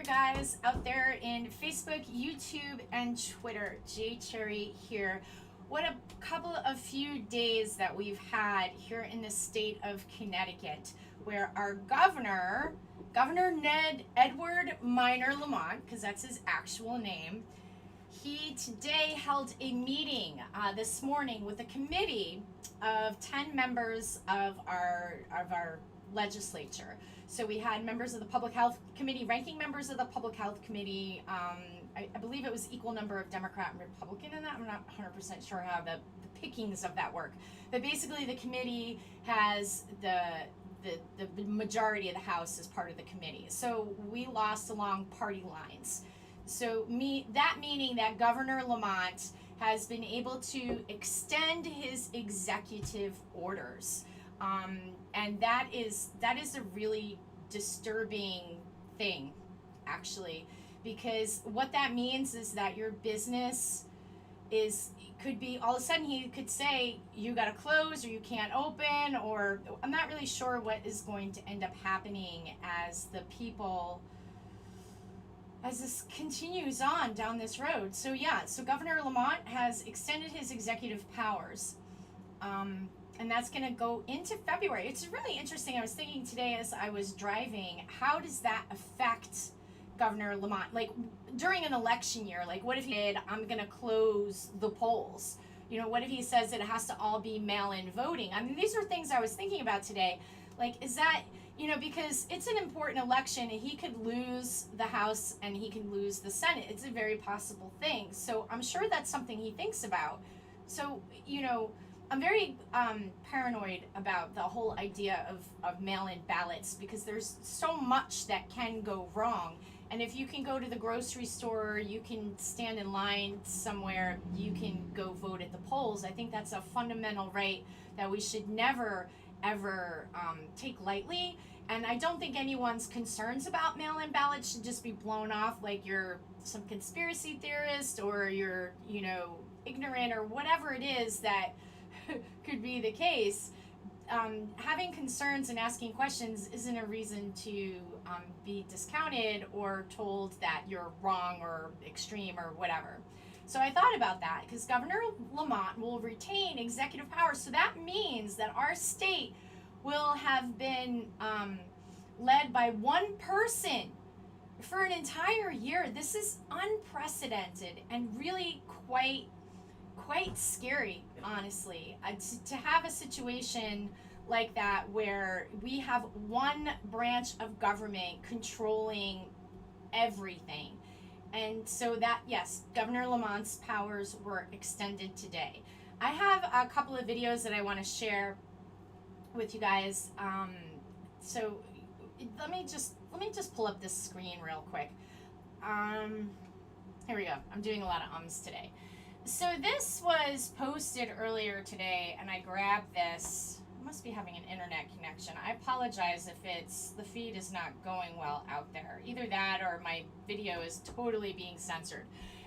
guys out there in Facebook, YouTube, and Twitter. Jay Cherry here. What a couple of few days that we've had here in the state of Connecticut, where our Governor Ned Edward Minor Lamont, because that's his actual name, he today held a meeting this morning with a committee of 10 members of our legislature. So we had members of the Public Health Committee, ranking members of the Public Health Committee. I believe it was equal number of Democrat and Republican in that. I'm not 100% sure how the pickings of that work. But basically the committee has the majority of the House as part of the committee. So we lost along party lines. So that meaning that Governor Lamont has been able to extend his executive orders. And that is a really disturbing thing, actually, because what that means is that your business could be, all of a sudden he could say you got to close or you can't open, or I'm not really sure what is going to end up happening as this continues on down this road. So Governor Lamont has extended his executive powers. And that's going to go into February. It's really interesting. I was thinking today as I was driving, how does that affect Governor Lamont? Like during an election year, like what if he did, I'm going to close the polls? You know, what if he says it has to all be mail-in voting? I mean, these are things I was thinking about today. Like, is that, because it's an important election and he could lose the House and he can lose the Senate. It's a very possible thing. So I'm sure that's something he thinks about. So, I'm very paranoid about the whole idea of mail-in ballots, because there's so much that can go wrong. And if you can go to the grocery store, you can stand in line somewhere, you can go vote at the polls. I think that's a fundamental right that we should never, ever take lightly. And I don't think anyone's concerns about mail-in ballots should just be blown off like you're some conspiracy theorist or you're, ignorant or whatever it is that could be the case. Having concerns and asking questions isn't a reason to be discounted or told that you're wrong or extreme or whatever. So I thought about that, because Governor Lamont will retain executive power. So that means that our state will have been led by one person for an entire year. This is unprecedented and really quite scary, honestly, to have a situation like that where we have one branch of government controlling everything. And so that, yes, Governor Lamont's powers were extended today. I have a couple of videos that I want to share with you guys. So let me just pull up this screen real quick. Here we go. I'm doing a lot of ums today. So this was posted earlier today, and I grabbed this. I must be having an internet connection. I apologize if the feed is not going well out there. Either that or my video is totally being censored.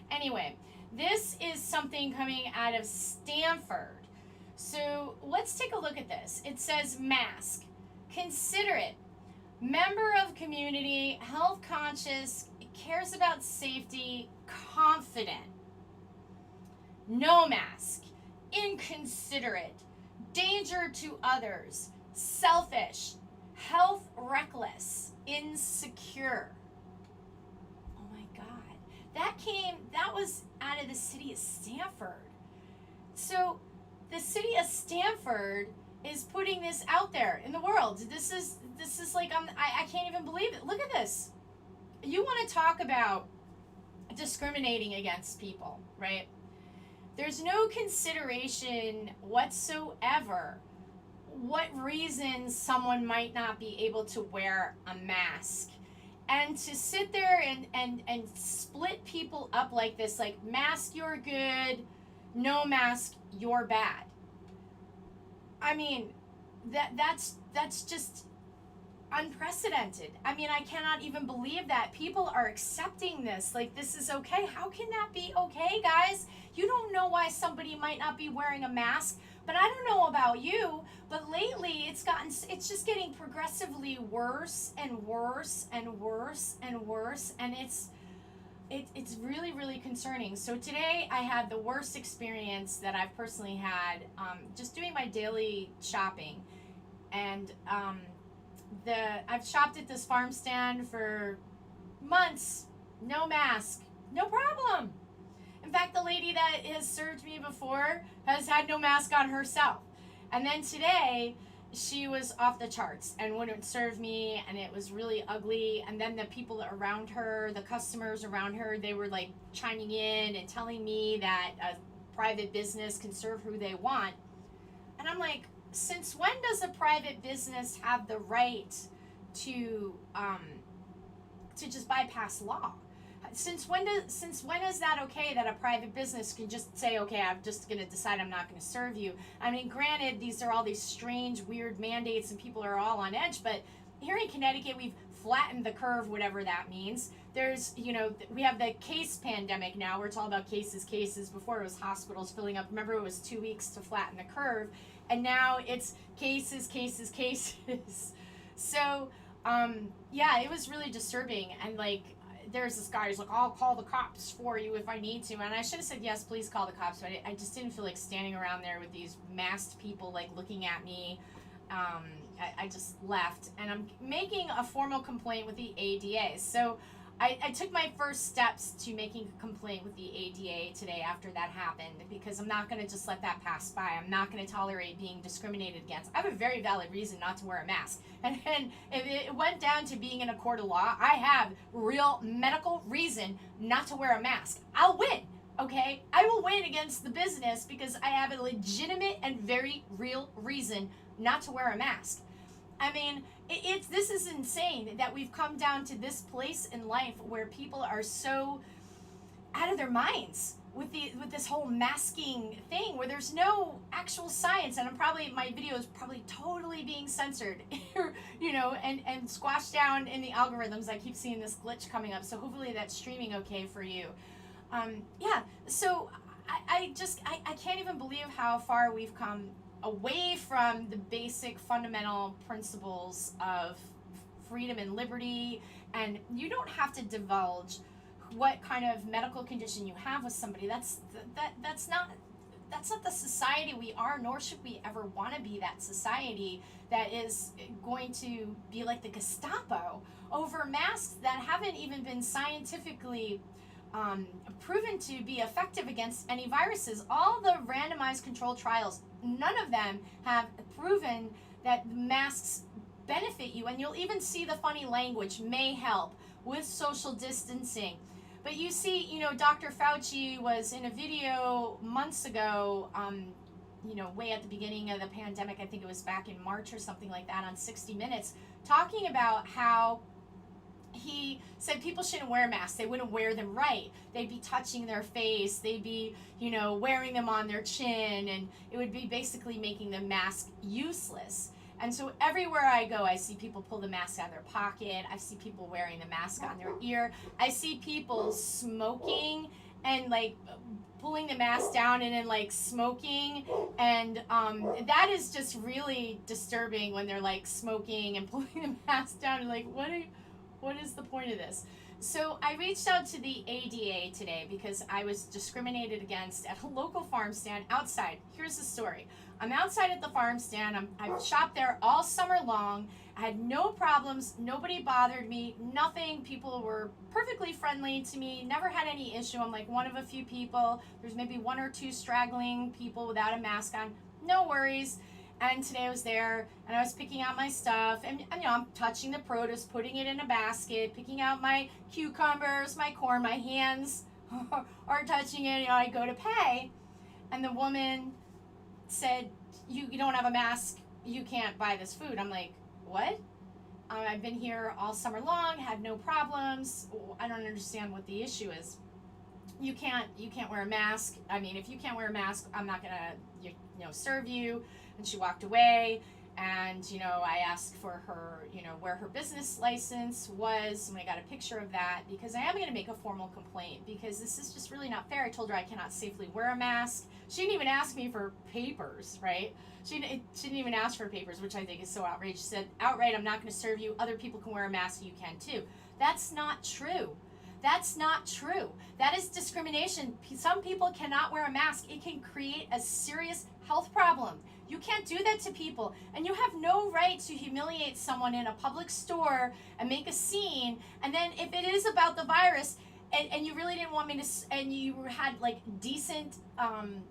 Anyway, this is something coming out of Stanford. So let's take a look at this. It says mask, considerate, member of community, health conscious, cares about safety, confident. No mask, inconsiderate, danger to others, selfish, health reckless, insecure. Oh my God. That was out of the city of Stanford. So the city of Stanford is putting this out there in the world. This is like, I can't even believe it. Look at this. You want to talk about discriminating against people, right? There's no consideration whatsoever what reasons someone might not be able to wear a mask. And to sit there and split people up like this, like mask you're good, no mask you're bad. I mean, that's just unprecedented. I mean, I cannot even believe that people are accepting this. Like, this is okay. How can that be okay, guys? You don't know why somebody might not be wearing a mask But I don't know about you, but lately it's just getting progressively worse and worse and worse and worse, and it's really, really concerning. So today I had the worst experience that I've personally had, just doing my daily shopping. And I've shopped at this farm stand for months, no mask, no problem. In fact, the lady that has served me before has had no mask on herself. And then today, she was off the charts and wouldn't serve me, and it was really ugly. And then the people around her, the customers around her, they were like chiming in and telling me that a private business can serve who they want. And I'm like, since when does a private business have the right to just bypass law? Since when is that okay that a private business can just say, okay, I'm just going to decide I'm not going to serve you? I mean, granted, these are all these strange, weird mandates and people are all on edge, but here in Connecticut, we've flattened the curve, whatever that means. There's, we have the case pandemic now where it's all about cases. Before it was hospitals filling up. Remember, it was 2 weeks to flatten the curve. And now it's cases. So, yeah, it was really disturbing. And like, there's this guy who's like, I'll call the cops for you if I need to. And I should have said, yes, please call the cops. But I just didn't feel like standing around there with these masked people like looking at me. I just left. And I'm making a formal complaint with the ADA. So I took my first steps to making a complaint with the ADA today after that happened, because I'm not going to just let that pass by. I'm not going to tolerate being discriminated against. I have a very valid reason not to wear a mask. And if it went down to being in a court of law, I have real medical reason not to wear a mask. I'll win, okay? I will win against the business because I have a legitimate and very real reason not to wear a mask. I mean, this is insane that we've come down to this place in life where people are so out of their minds with this whole masking thing, where there's no actual science. And my video is probably totally being censored, and squashed down in the algorithms. I keep seeing this glitch coming up, so hopefully that's streaming okay for you. Yeah, so I can't even believe how far we've come away from the basic fundamental principles of freedom and liberty. And you don't have to divulge what kind of medical condition you have with somebody. That's not the society we are, nor should we ever want to be that society that is going to be like the Gestapo over masks that haven't even been scientifically proven to be effective against any viruses. All the randomized controlled trials, none of them have proven that masks benefit you. And you'll even see the funny language, may help with social distancing. But you see, Dr. Fauci was in a video months ago, way at the beginning of the pandemic. I think it was back in March or something like that, on 60 Minutes, talking about how he said people shouldn't wear masks. They wouldn't wear them right. They'd be touching their face. They'd be, wearing them on their chin, and it would be basically making the mask useless. And so everywhere I go, I see people pull the mask out of their pocket. I see people wearing the mask on their ear. I see people smoking and like pulling the mask down and then like smoking. And that is just really disturbing when they're like smoking and pulling the mask down. And like, what is the point of this? So I reached out to the ADA today because I was discriminated against at a local farm stand outside. Here's the story. I'm outside at the farm stand. I've shopped there all summer long. I had no problems. Nobody bothered me. Nothing. People were perfectly friendly to me. Never had any issue. I'm like one of a few people. There's maybe one or two straggling people without a mask on. No worries. And today I was there, and I was picking out my stuff, and I'm touching the produce, putting it in a basket, picking out my cucumbers, my corn. My hands are touching it. I go to pay, and the woman said, you don't have a mask, you can't buy this food. I'm like, what? I've been here all summer long, had no problems. I don't understand what the issue is. You can't wear a mask. I mean, if you can't wear a mask, I'm not gonna serve you. And she walked away, and I asked for her, where her business license was, and I got a picture of that, because I am going to make a formal complaint, because this is just really not fair. I told her I cannot safely wear a mask. She didn't even ask me for papers, right? She didn't even ask for papers, which I think is so outrageous. She said outright, I'm not going to serve you. Other people can wear a mask. You can too. That's not true. That's not true. That is discrimination. Some people cannot wear a mask. It can create a serious health problem. You can't do that to people. And you have no right to humiliate someone in a public store and make a scene. And then if it is about the virus, and you really didn't want me to, and you had like decent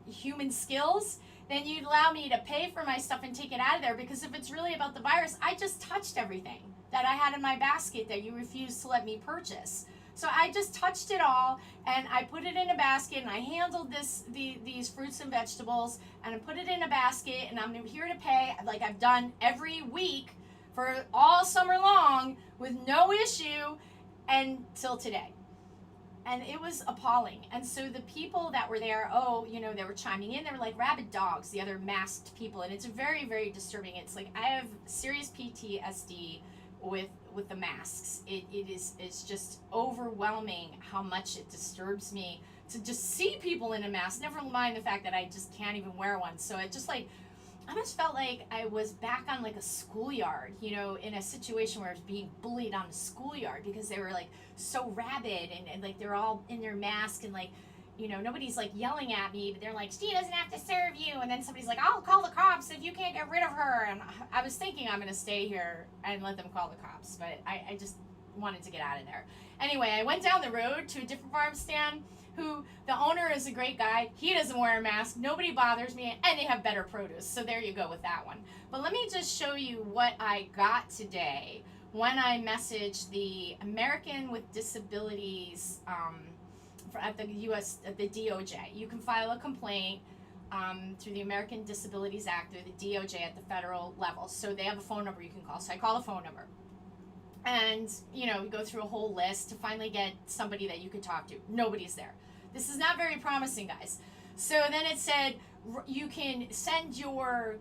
human skills, then you'd allow me to pay for my stuff and take it out of there. Because if it's really about the virus, I just touched everything that I had in my basket that you refused to let me purchase. So I just touched it all, and I put it in a basket, and I handled these fruits and vegetables, and I put it in a basket, and I'm here to pay like I've done every week for all summer long with no issue until today. And it was appalling. And so the people that were there, they were chiming in. They were like rabid dogs, the other masked people. And it's very, very disturbing. It's like I have serious PTSD with the masks. It's just overwhelming how much it disturbs me to just see people in a mask, never mind the fact that I just can't even wear one. So it just like, I almost felt like I was back on like a schoolyard, in a situation where I was being bullied on a schoolyard because they were like so rabid and like they're all in their mask and like, nobody's like yelling at me, but they're like, she doesn't have to serve you. And then somebody's like, I'll call the cops if you can't get rid of her. And I was thinking I'm going to stay here and let them call the cops, but I just wanted to get out of there. Anyway, I went down the road to a different farm stand who the owner is a great guy. He doesn't wear a mask. Nobody bothers me, and they have better produce. So there you go with that one. But let me just show you what I got today when I messaged the American with Disabilities at the DOJ. You can file a complaint through the American Disabilities Act through the DOJ at the federal level. So they have a phone number you can call. So I call the phone number. And, we go through a whole list to finally get somebody that you could talk to. Nobody's there. This is not very promising, guys. So then it said you can send your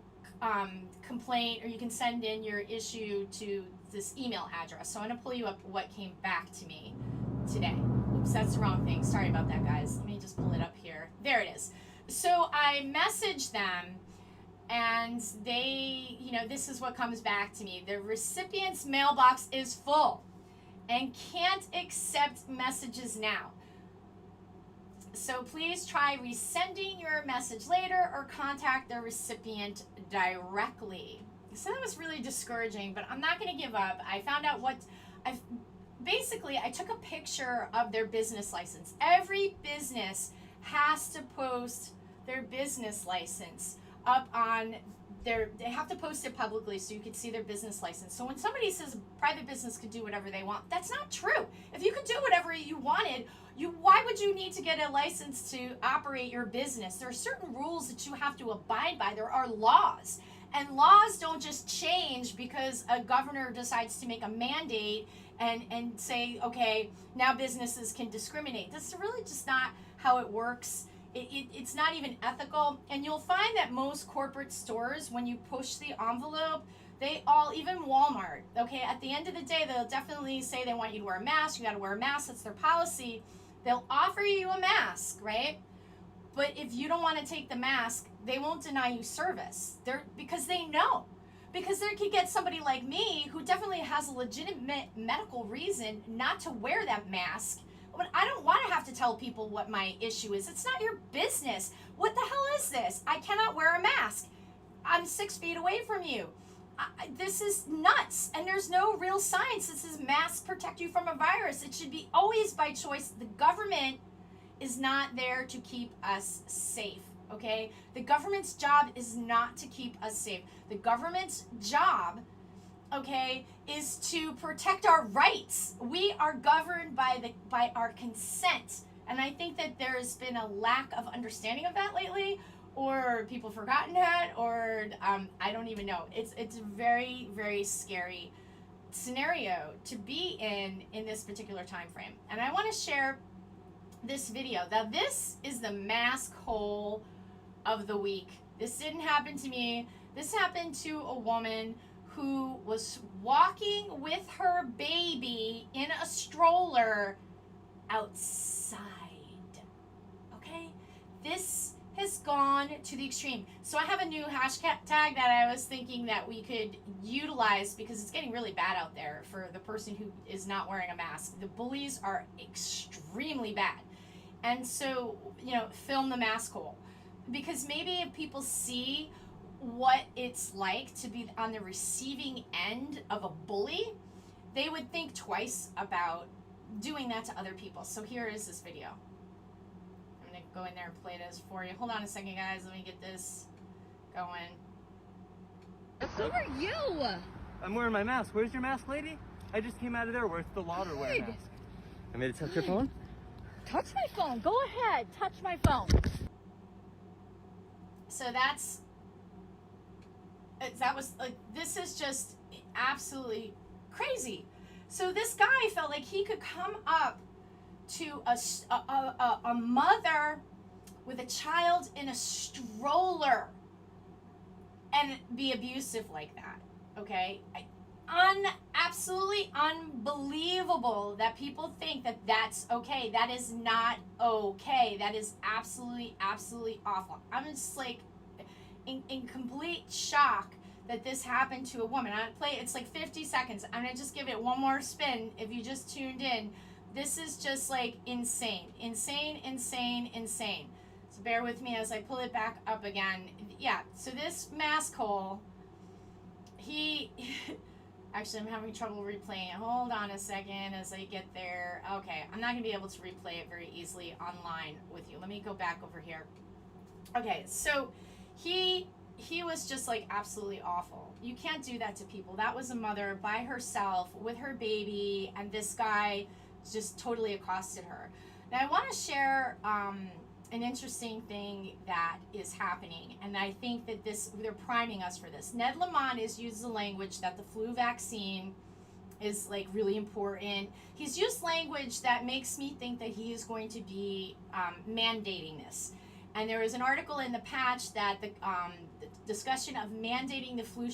complaint or you can send in your issue to this email address. So I'm going to pull you up what came back to me today. Oops, that's the wrong thing. Sorry about that, guys. Let me just pull it up here. There it is. So I messaged them. And they, this is what comes back to me. The recipient's mailbox is full and can't accept messages now. So please try resending your message later or contact the recipient directly. So that was really discouraging, but I'm not going to give up. I found out I took a picture of their business license. Every business has to post their business license up on they have to post it publicly so you can see their business license. So when somebody says a private business could do whatever they want, that's not true. If you could do whatever you wanted, why would you need to get a license to operate your business? There are certain rules that you have to abide by. There are laws. And laws don't just change because a governor decides to make a mandate and say, okay, now businesses can discriminate. That's really just not how it works. It's not even ethical. And you'll find that most corporate stores, when you push the envelope, even Walmart, okay, at the end of the day, they'll definitely say they want you to wear a mask. You got to wear a mask. That's their policy. They'll offer you a mask, right? But if you don't want to take the mask, they won't deny you service. Because they know. Because they could get somebody like me who definitely has a legitimate medical reason not to wear that mask. But I don't want to have to tell people what my issue is. It's not your business. What the hell is this? I cannot wear a mask. I'm 6 feet away from you. This is nuts. And there's no real science that says masks protect you from a virus. It should be always by choice. The government is not there to keep us safe, okay? The government's job is not to keep us safe. The government's job, okay, is to protect our rights. We are governed by our consent. And I think that there's been a lack of understanding of that lately, or people forgotten that, or I don't even know. It's a very, very scary scenario to be in this particular time frame. And I want to share this video. Now, this is the mask hole of the week. This didn't happen to me. This happened to a woman who was walking with her baby in a stroller outside. Okay? This has gone to the extreme. So I have a new hashtag that I was thinking that we could utilize because it's getting really bad out there for the person who is not wearing a mask. The bullies are extremely bad. And so, film the mask hole. Because maybe if people see what it's like to be on the receiving end of a bully, they would think twice about doing that to other people. So here is this video. I'm going to go in there and play this for you. Hold on a second, guys. Let me get this going. Who are you? I'm wearing my mask. Where's your mask, lady? I just came out of there where it's the law to wear a mask. I made it touch your phone? Touch my phone. Go ahead. Touch my phone. So this is just absolutely crazy. So this guy felt like he could come up to a mother with a child in a stroller and be abusive like that. Okay? Absolutely unbelievable that people think that that's okay. That is not okay. That is absolutely awful. I'm just like in complete shock that this happened to a woman. It's like 50 seconds. I'm gonna just give it one more spin. If you just tuned in, this is just like insane. So bear with me as I pull it back up again. Yeah, so this mask hole, actually, I'm having trouble replaying it. Hold on a second as I get there. Okay, I'm not going to be able to replay it very easily online with you. Let me go back over here. Okay, so he was just like absolutely awful. You can't do that to people. That was a mother by herself with her baby, and this guy just totally accosted her. Now, I want to share an interesting thing that is happening, and I think that they're priming us for this. Ned Lamont has used the language that the flu vaccine is like really important. He's used language that makes me think that he is going to be mandating this. And there was an article in the Patch that the discussion of mandating the flu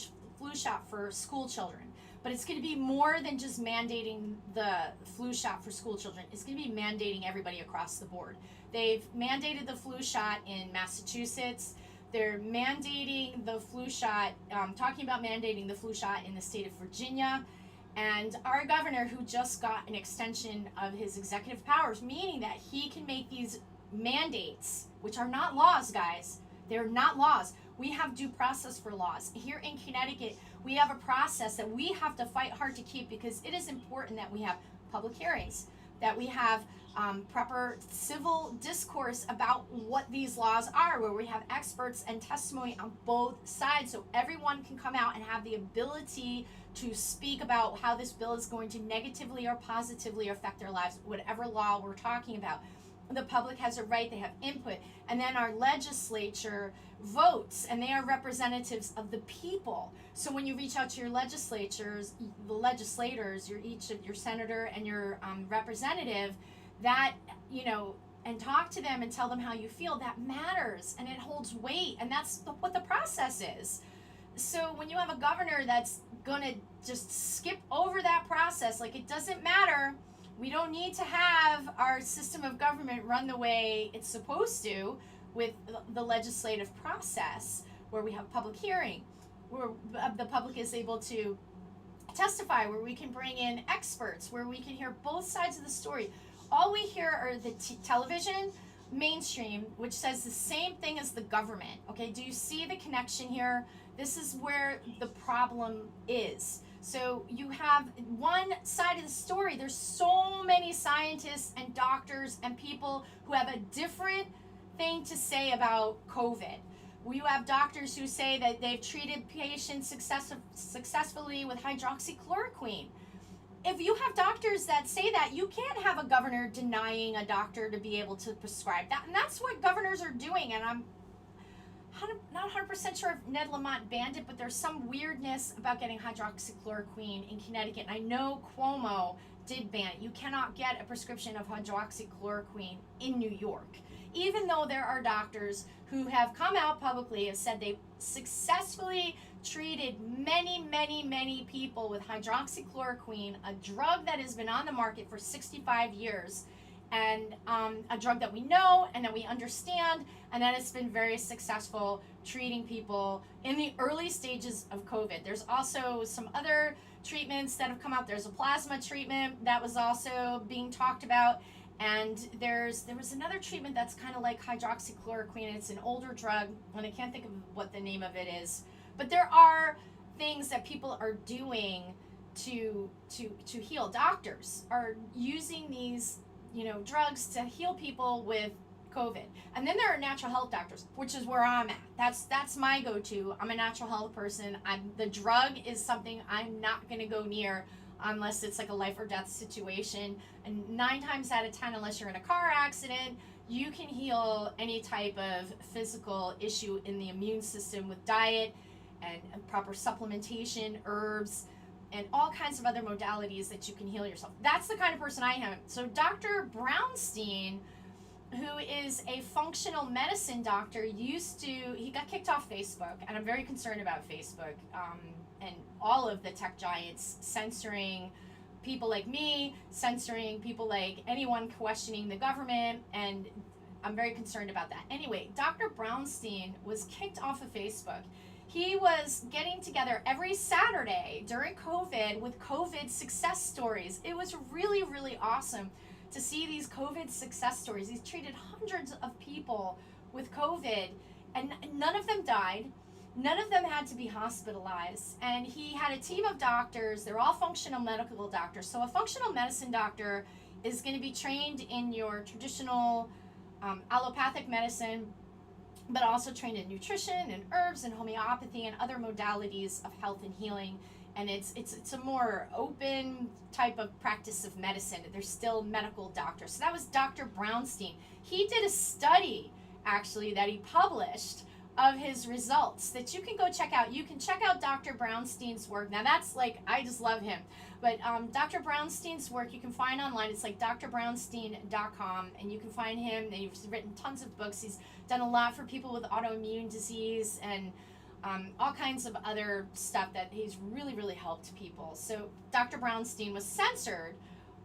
shot for school children. But it's going to be more than just mandating the flu shot for school children. It's going to be mandating everybody across the board. They've mandated the flu shot in Massachusetts. They're mandating the flu shot, talking about mandating the flu shot in the state of Virginia. And our governor, who just got an extension of his executive powers, meaning that he can make these mandates, which are not laws, guys. They're not laws. We have due process for laws. Here in Connecticut, we have a process that we have to fight hard to keep because it is important that we have public hearings, that we have proper civil discourse about what these laws are, where we have experts and testimony on both sides so everyone can come out and have the ability to speak about how this bill is going to negatively or positively affect their lives, whatever law we're talking about. The public has a right, they have input, and then our legislature votes, and they are representatives of the people. So when you reach out to your legislators, your senator and your representative, that, and talk to them and tell them how you feel, that matters, and it holds weight, and that's what the process is. So when you have a governor that's gonna just skip over that process, like it doesn't matter, we don't need to have our system of government run the way it's supposed to with the legislative process, where we have public hearing, where the public is able to testify, where we can bring in experts, where we can hear both sides of the story. All we hear are the television, mainstream, which says the same thing as the government. Okay, do you see the connection here? This is where the problem is. So you have one side of the story. There's so many scientists and doctors and people who have a different thing to say about COVID. You have doctors who say that they've treated patients successfully with hydroxychloroquine. If you have doctors that say that, you can't have a governor denying a doctor to be able to prescribe that. And that's what governors are doing. And I'm not 100% sure if Ned Lamont banned it, but there's some weirdness about getting hydroxychloroquine in Connecticut. And I know Cuomo did ban it. You cannot get a prescription of hydroxychloroquine in New York, even though there are doctors who have come out publicly and said they've successfully treated many people with hydroxychloroquine, a drug that has been on the market for 65 years and a drug that we know and that we understand, and that it's been very successful treating people in the early stages of COVID. There's also some other treatments that have come out. There's a plasma treatment that was also being talked about, and there was another treatment that's kind of like hydroxychloroquine. It's an older drug, and I can't think of what the name of it is. But there are things that people are doing to heal. Doctors are using these drugs to heal people with COVID. And then there are natural health doctors, which is where I'm at. That's my go-to. I'm a natural health person. The drug is something I'm not going to go near unless it's like a life or death situation. And 9 times out of 10, unless you're in a car accident, you can heal any type of physical issue in the immune system with diet and proper supplementation, herbs, and all kinds of other modalities that you can heal yourself. That's the kind of person I am. So Dr. Brownstein, who is a functional medicine doctor, he got kicked off Facebook, and I'm very concerned about Facebook and all of the tech giants censoring people like me, censoring people like anyone questioning the government, and I'm very concerned about that. Anyway, Dr. Brownstein was kicked off of Facebook. He was getting together every Saturday during COVID with COVID success stories. It was really, really awesome to see these COVID success stories. He's treated hundreds of people with COVID, and none of them died. None of them had to be hospitalized. And he had a team of doctors. They're all functional medical doctors. So a functional medicine doctor is going to be trained in your traditional allopathic medicine, but also trained in nutrition and herbs and homeopathy and other modalities of health and healing. And it's a more open type of practice of medicine. They're still medical doctors. So that was Dr. Brownstein. He did a study, actually, that he published of his results that you can go check out. You can check out Dr. Brownstein's work. Now that's like, I just love him. But Dr. Brownstein's work you can find online. It's like drbrownstein.com, and you can find him. And he's written tons of books. He's done a lot for people with autoimmune disease and all kinds of other stuff that he's really, really helped people. So Dr. Brownstein was censored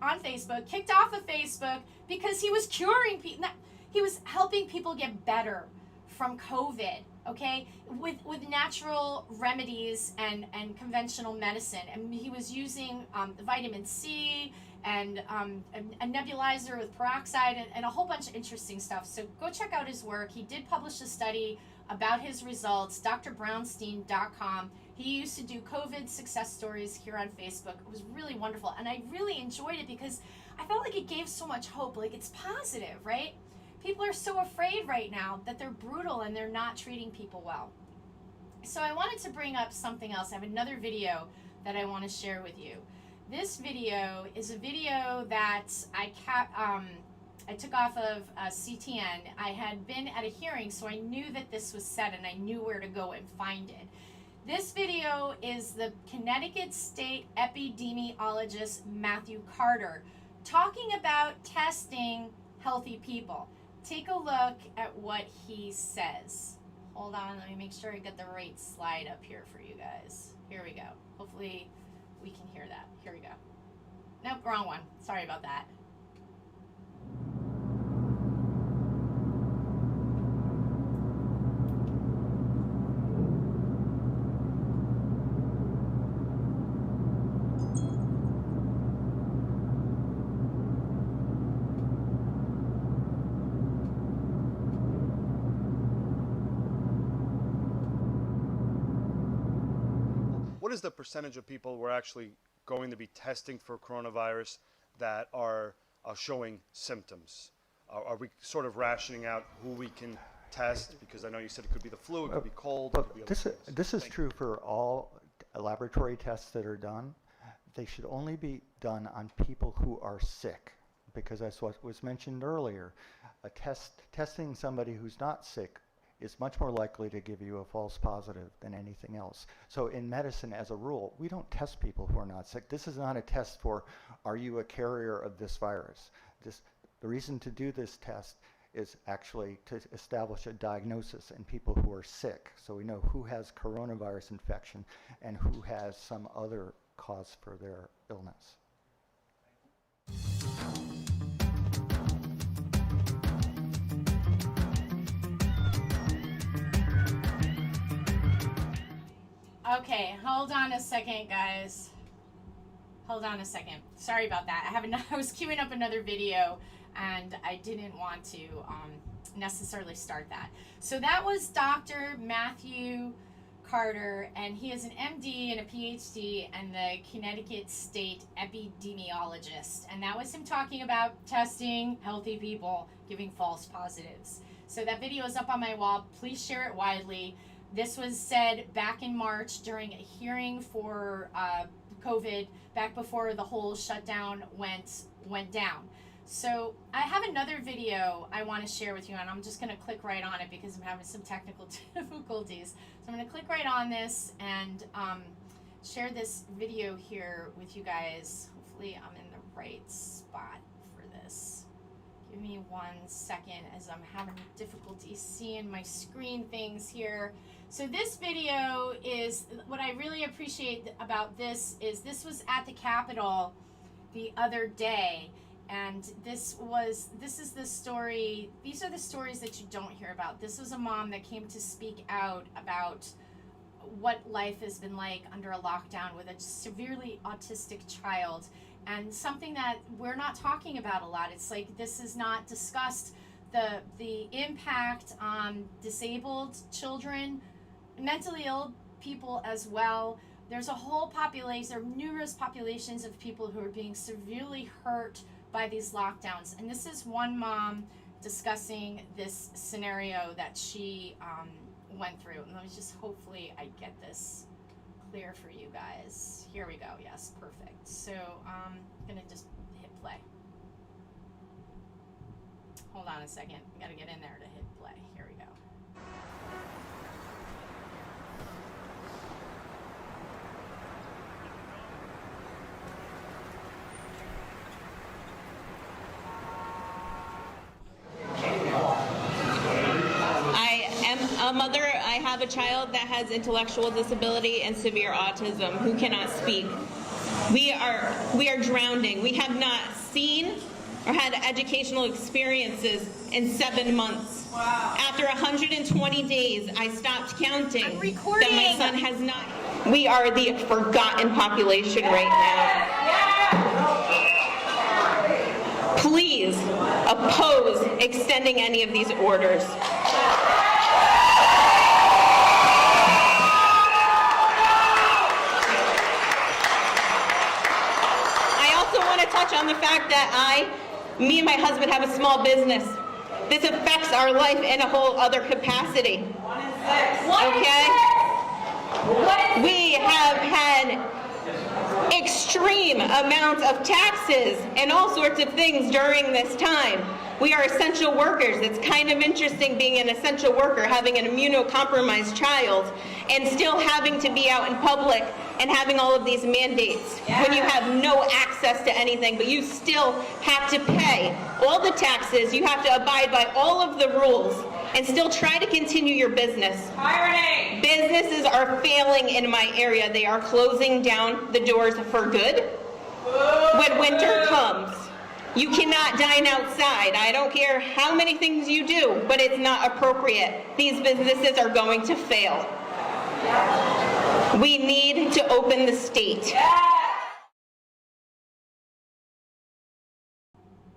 on Facebook, kicked off of Facebook because he was curing people. He was helping people get better from COVID, okay, with natural remedies and conventional medicine. And he was using vitamin C and a nebulizer with peroxide and a whole bunch of interesting stuff. So go check out his work. He did publish a study about his results, drbrownstein.com. He used to do COVID success stories here on Facebook. It was really wonderful. And I really enjoyed it because I felt like it gave so much hope. Like, it's positive, right? People are so afraid right now that they're brutal and they're not treating people well. So I wanted to bring up something else. I have another video that I want to share with you. This video is a video that I took off of CTN. I had been at a hearing, so I knew that this was said and I knew where to go and find it. This video is the Connecticut State epidemiologist Matthew Carter talking about testing healthy people. Take a look at what he says. Hold on, let me make sure I get the right slide up here for you guys. Here we go. Hopefully we can hear that. Here we go. Nope, wrong one. Sorry about that. What is the percentage of people we're actually going to be testing for coronavirus that are showing symptoms? Are we sort of rationing out who we can test? Because I know you said it could be the flu, it could be cold. It could be other things. This is true for all laboratory tests that are done. They should only be done on people who are sick, because that's what was mentioned earlier. Testing somebody who's not sick is much more likely to give you a false positive than anything else. So in medicine, as a rule, we don't test people who are not sick. This is not a test for, are you a carrier of this virus? The reason to do this test is actually to establish a diagnosis in people who are sick, so we know who has coronavirus infection and who has some other cause for their illness. Okay, hold on a second, guys. Hold on a second. Sorry about that. I was queuing up another video, and I didn't want to necessarily start that. So that was Dr. Matthew Carter, and he is an MD and a PhD and the Connecticut State epidemiologist. And that was him talking about testing healthy people, giving false positives. So that video is up on my wall. Please share it widely. This was said back in March during a hearing for COVID, back before the whole shutdown went down. So I have another video I want to share with you, and I'm just going to click right on it because I'm having some technical difficulties. So I'm going to click right on this and share this video here with you guys. Hopefully I'm in the right spot for this. Give me 1 second as I'm having difficulty seeing my screen things here. So this video is, what I really appreciate about this is this was at the Capitol the other day. And this is the story, these are the stories that you don't hear about. This was a mom that came to speak out about what life has been like under a lockdown with a severely autistic child, and something that we're not talking about a lot. It's like this is not discussed, the impact on disabled children, mentally ill people as well. There's a whole population, there are numerous populations of people who are being severely hurt by these lockdowns. And this is one mom discussing this scenario that she went through. And let me just, hopefully I get this clear for you guys. Here we go. Yes, perfect. So I'm gonna just hit play. Hold on a second. I gotta get in there to hit play. Here we go. A mother, I have a child that has intellectual disability and severe autism who cannot speak. We are drowning. We have not seen or had educational experiences in 7 months. Wow. After 120 days, I stopped counting. I'm recording. That my son has not. We are the forgotten population right now. Please oppose extending any of these orders. Touch on the fact that me and my husband have a small business. This affects our life in a whole other capacity. 1 in 6. Okay? We have had extreme amounts of taxes and all sorts of things during this time. We are essential workers. It's kind of interesting being an essential worker, having an immunocompromised child, and still having to be out in public and having all of these mandates when you have no access to anything, but you still have to pay all the taxes, you have to abide by all of the rules, and still try to continue your business. Tyranny! Businesses are failing in my area. They are closing down the doors for good. When winter comes, you cannot dine outside. I don't care how many things you do, but it's not appropriate. These businesses are going to fail. We need to open the state.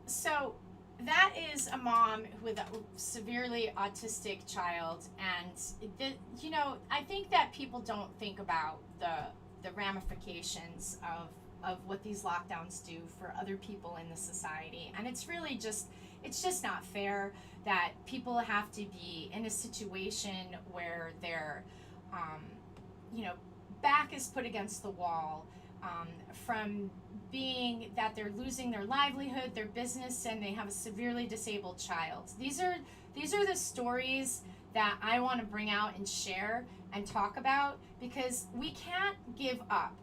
So that is a mom with a severely autistic child, and you know, I think that people don't think about the ramifications of what these lockdowns do for other people in the society. And it's really just, it's just not fair that people have to be in a situation where their you know, back is put against the wall, from being that they're losing their livelihood, their business, and they have a severely disabled child. These are the stories that I want to bring out and share and talk about, because we can't give up.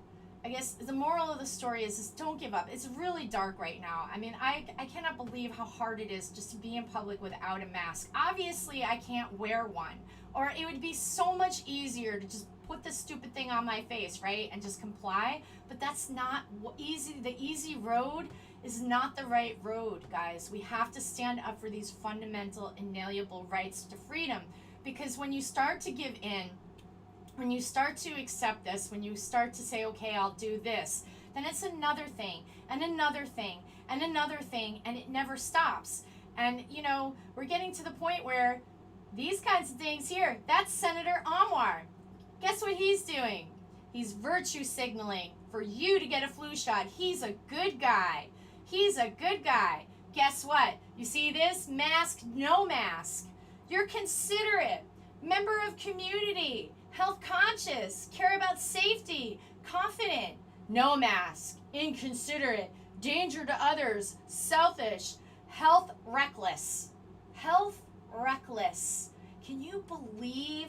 I guess the moral of the story is don't give up. It's really dark right now. I mean, I cannot believe how hard it is just to be in public without a mask. Obviously, I can't wear one, or it would be so much easier to just put this stupid thing on my face, right, and just comply. But that's not easy. The easy road is not the right road, guys. We have to stand up for these fundamental, inalienable rights to freedom, because when you start to give in when you start to accept this, when you start to say, okay, I'll do this, then it's another thing and another thing and another thing, and it never stops. And, you know, we're getting to the point where these kinds of things here, that's Senator Anwar. Guess what he's doing? He's virtue signaling for you to get a flu shot. He's a good guy. He's a good guy. Guess what? You see this? Mask, no mask. You're considerate, member of community, health conscious, care about safety, confident, no mask, inconsiderate, danger to others, selfish, health reckless. Health reckless. Can you believe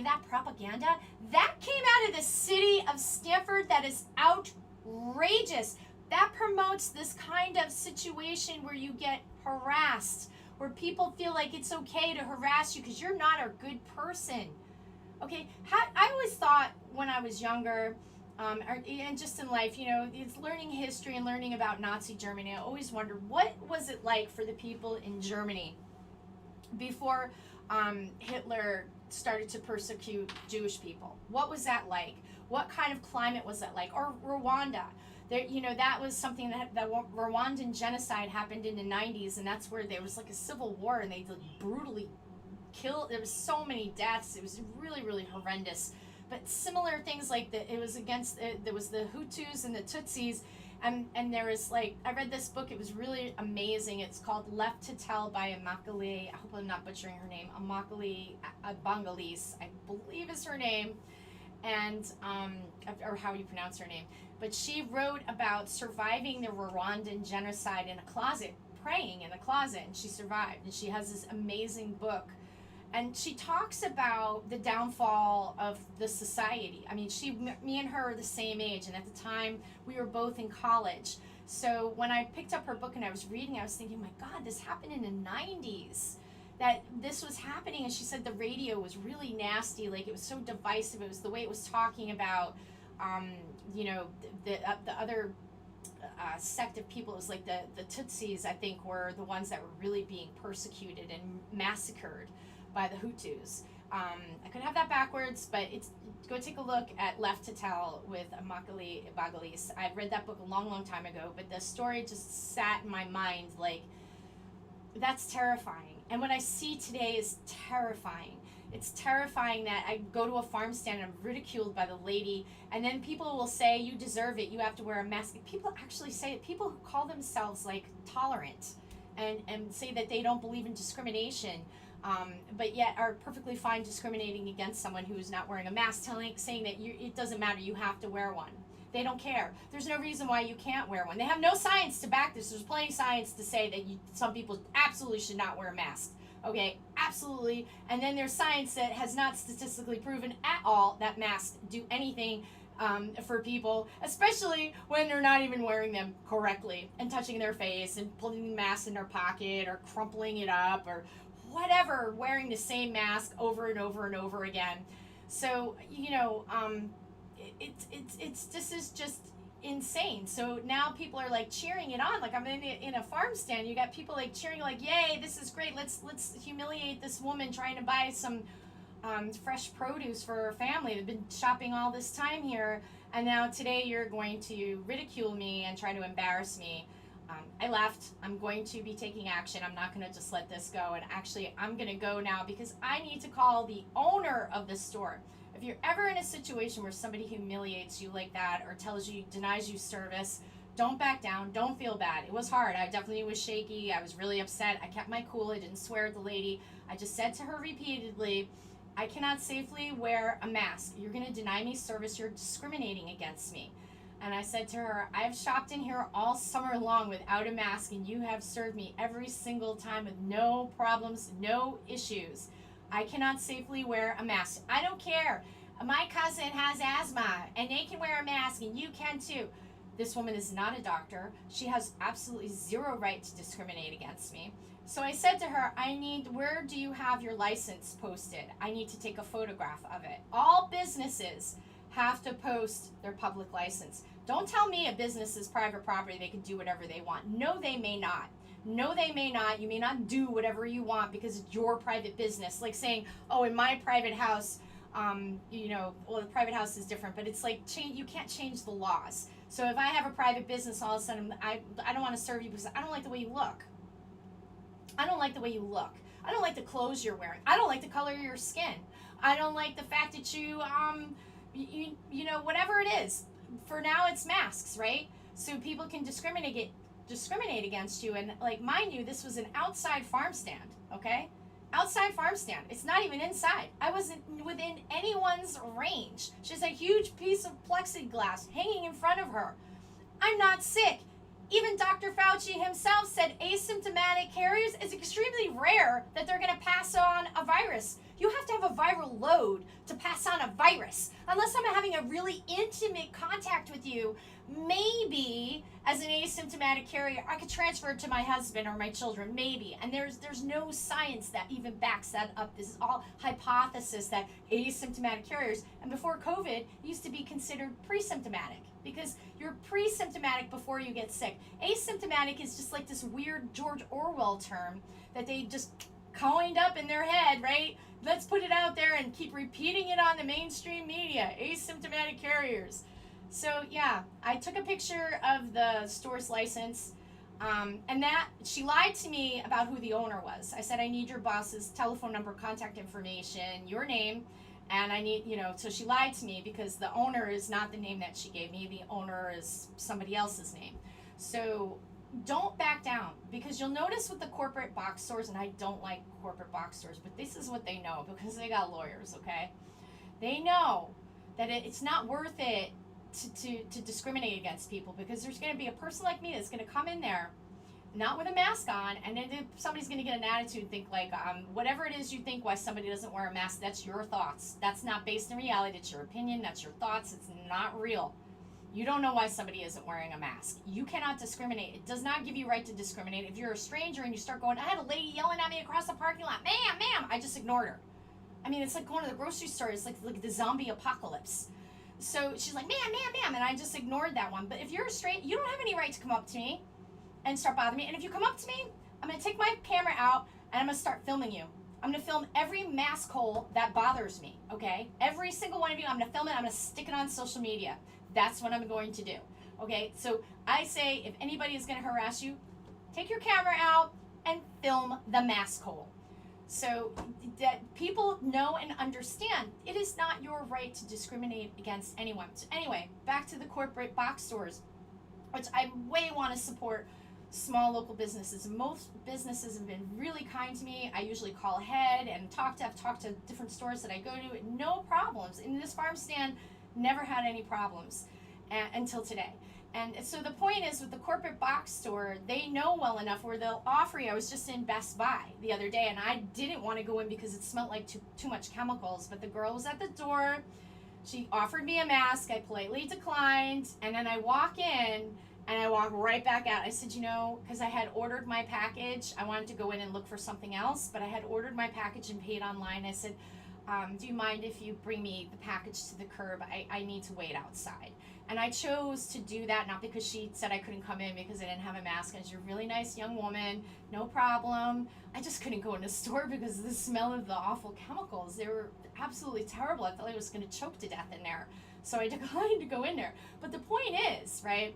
that propaganda? That came out of the city of Stanford. That is outrageous. That promotes this kind of situation where you get harassed, where people feel like it's okay to harass you because you're not a good person. Okay, I always thought when I was younger, and just in life, you know, it's learning history and learning about Nazi Germany. I always wondered, what was it like for the people in Germany before Hitler started to persecute Jewish people? What was that like? What kind of climate was that like? Or Rwanda. There, you know, that was something that Rwandan genocide happened in the 90s, and that's where there was like a civil war, and they brutally killed. There was so many deaths. It was really, really horrendous. But similar things like that. It was against. There was the Hutus and the Tutsis, and there was like, I read this book. It was really amazing. It's called Left to Tell by Immaculée. I hope I'm not butchering her name. Immaculée Bangalis, I believe is her name, and or how you pronounce her name. But she wrote about surviving the Rwandan genocide in a closet, praying in a closet, and she survived. And she has this amazing book. And she talks about the downfall of the society. I mean, me and her are the same age, and at the time, we were both in college. So when I picked up her book and I was reading, I was thinking, my God, this happened in the 90s. That this was happening, and she said the radio was really nasty, like it was so divisive. It was the way it was talking about, you know, the other sect of people. It was like the Tutsis, I think, were the ones that were really being persecuted and massacred by the Hutus. I could have that backwards, but go take a look at Left to Tell with Immaculée Bangalis. I read that book a long, long time ago, but the story just sat in my mind like, that's terrifying. And what I see today is terrifying. It's terrifying that I go to a farm stand and I'm ridiculed by the lady, and then people will say, you deserve it, you have to wear a mask. People actually say it. People who call themselves like tolerant and say that they don't believe in discrimination, but yet are perfectly fine discriminating against someone who is not wearing a mask, saying that it doesn't matter, you have to wear one. They don't care. There's no reason why you can't wear one. They have no science to back this. There's plenty of science to say that some people absolutely should not wear a mask. Okay, absolutely. And then there's science that has not statistically proven at all that masks do anything for people, especially when they're not even wearing them correctly and touching their face and putting the mask in their pocket or crumpling it up or whatever, wearing the same mask over and over and over again. So, you know, this is just insane. So now people are like cheering it on. Like I'm in a farm stand. You got people like cheering, like, "Yay, this is great. Let's humiliate this woman trying to buy some fresh produce for her family. They've been shopping all this time here, and now today you're going to ridicule me and try to embarrass me." I left. I'm going to be taking action. I'm not going to just let this go. And actually, I'm going to go now because I need to call the owner of the store. If you're ever in a situation where somebody humiliates you like that or denies you service, don't back down. Don't feel bad. It was hard. I definitely was shaky. I was really upset. I kept my cool. I didn't swear at the lady. I just said to her repeatedly, I cannot safely wear a mask. You're going to deny me service. You're discriminating against me. And I said to her, I've shopped in here all summer long without a mask, and you have served me every single time with no problems, no issues. I cannot safely wear a mask. I don't care. My cousin has asthma, and they can wear a mask, and you can too. This woman is not a doctor. She has absolutely zero right to discriminate against me. So I said to her, where do you have your license posted? I need to take a photograph of it. All businesses have to post their public license. Don't tell me a business is private property, they can do whatever they want. No, they may not. No, they may not. You may not do whatever you want because it's your private business. Like saying, oh, in my private house, Well, the private house is different, but it's like you can't change the laws. So if I have a private business, all of a sudden I don't want to serve you because I don't like the way you look. I don't like the way you look. I don't like the clothes you're wearing. I don't like the color of your skin. I don't like the fact that you whatever it is. For now, it's masks, right? So people can discriminate against you. And like, mind you, this was an outside farm stand, okay? Outside farm stand. It's not even inside. I wasn't within anyone's range. She has a huge piece of plexiglass hanging in front of her. I'm not sick. Even Dr. Fauci himself said asymptomatic carriers is extremely rare that they're going to pass on a virus. You have to have a viral load to pass on a virus. Unless I'm having a really intimate contact with you, maybe as an asymptomatic carrier, I could transfer it to my husband or my children, maybe. And there's no science that even backs that up. This is all hypothesis that asymptomatic carriers, and before COVID, used to be considered pre-symptomatic because you're pre-symptomatic before you get sick. Asymptomatic is just like this weird George Orwell term that they just coined up in their head, right? Let's put it out there and keep repeating it on the mainstream media. Asymptomatic carriers. So yeah, I took a picture of the store's license, and that she lied to me about who the owner was. I said, I need your boss's telephone number, contact information, your name, and I need, so she lied to me because the owner is not the name that she gave me. The owner is somebody else's name. So don't back down, because you'll notice with the corporate box stores, and I don't like corporate box stores, but this is what they know because they got lawyers, okay? They know that it's not worth it to discriminate against people, because there's going to be a person like me that's going to come in there not with a mask on, and then somebody's going to get an attitude and think like, whatever it is you think why somebody doesn't wear a mask, that's your thoughts. That's not based in reality. It's your opinion. That's your thoughts. It's not real. You don't know why somebody isn't wearing a mask. You cannot discriminate. It does not give you right to discriminate. If you're a stranger and you start going, I had a lady yelling at me across the parking lot, ma'am, I just ignored her. I mean, it's like going to the grocery store. It's like the zombie apocalypse. So she's like, ma'am, and I just ignored that one. But if you're a stranger, you don't have any right to come up to me and start bothering me. And if you come up to me, I'm going to take my camera out and I'm going to start filming you. I'm going to film every mask hole that bothers me, okay? Every single one of you, I'm going to film it. I'm going to stick it on social media. That's what I'm going to do, okay? So I say, if anybody is going to harass you, take your camera out and film the mask hole. So that people know and understand it is not your right to discriminate against anyone. So anyway, back to the corporate box stores, which I way want to support small local businesses. Most businesses have been really kind to me. I usually call ahead and I've talked to different stores that I go to. No problems. In this farm stand, never had any problems until today. And so the point is, with the corporate box store, they know well enough where they'll offer you. I was just in Best Buy the other day, and I didn't want to go in because it smelled like too much chemicals. But the girl was at the door. She offered me a mask. I politely declined. And then I walk in, and I walk right back out. I said, because I had ordered my package. I wanted to go in and look for something else, but I had ordered my package and paid online. I said, do you mind if you bring me the package to the curb? I need to wait outside. And I chose to do that, not because she said I couldn't come in because I didn't have a mask. And she's a really nice young woman, no problem. I just couldn't go in the store because of the smell of the awful chemicals. They were absolutely terrible. I felt like I was going to choke to death in there. So I declined to go in there. But the point is, right,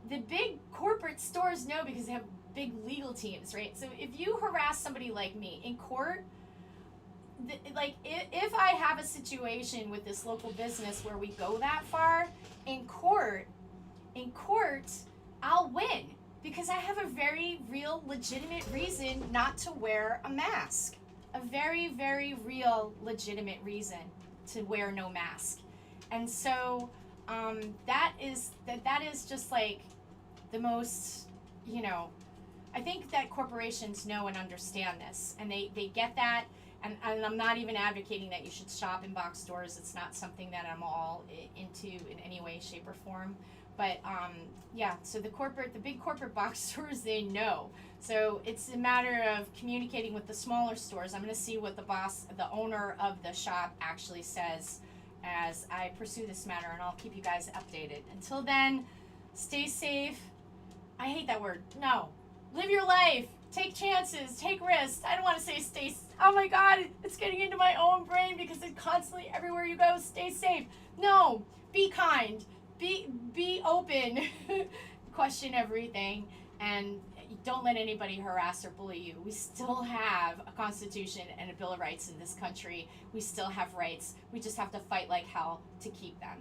the big corporate stores know because they have big legal teams, right? So if you harass somebody like me in court, if I have a situation with this local business where we go that far, in court, I'll win because I have a very real, legitimate reason not to wear a mask. A very, very real, legitimate reason to wear no mask. And so that is just like the most, I think that corporations know and understand this, and they get that. And I'm not even advocating that you should shop in box stores. It's not something that I'm all into in any way, shape, or form. But so the big corporate box stores, they know. So it's a matter of communicating with the smaller stores. I'm going to see what the owner of the shop actually says as I pursue this matter, and I'll keep you guys updated. Until then, stay safe. I hate that word. No. Live your life. Take chances. Take risks. I don't want to say stay. Oh my God, it's getting into my own brain because it constantly everywhere you go, stay safe. No, be kind, be open, question everything, and don't let anybody harass or bully you. We still have a Constitution and a Bill of Rights in this country. We still have rights. We just have to fight like hell to keep them.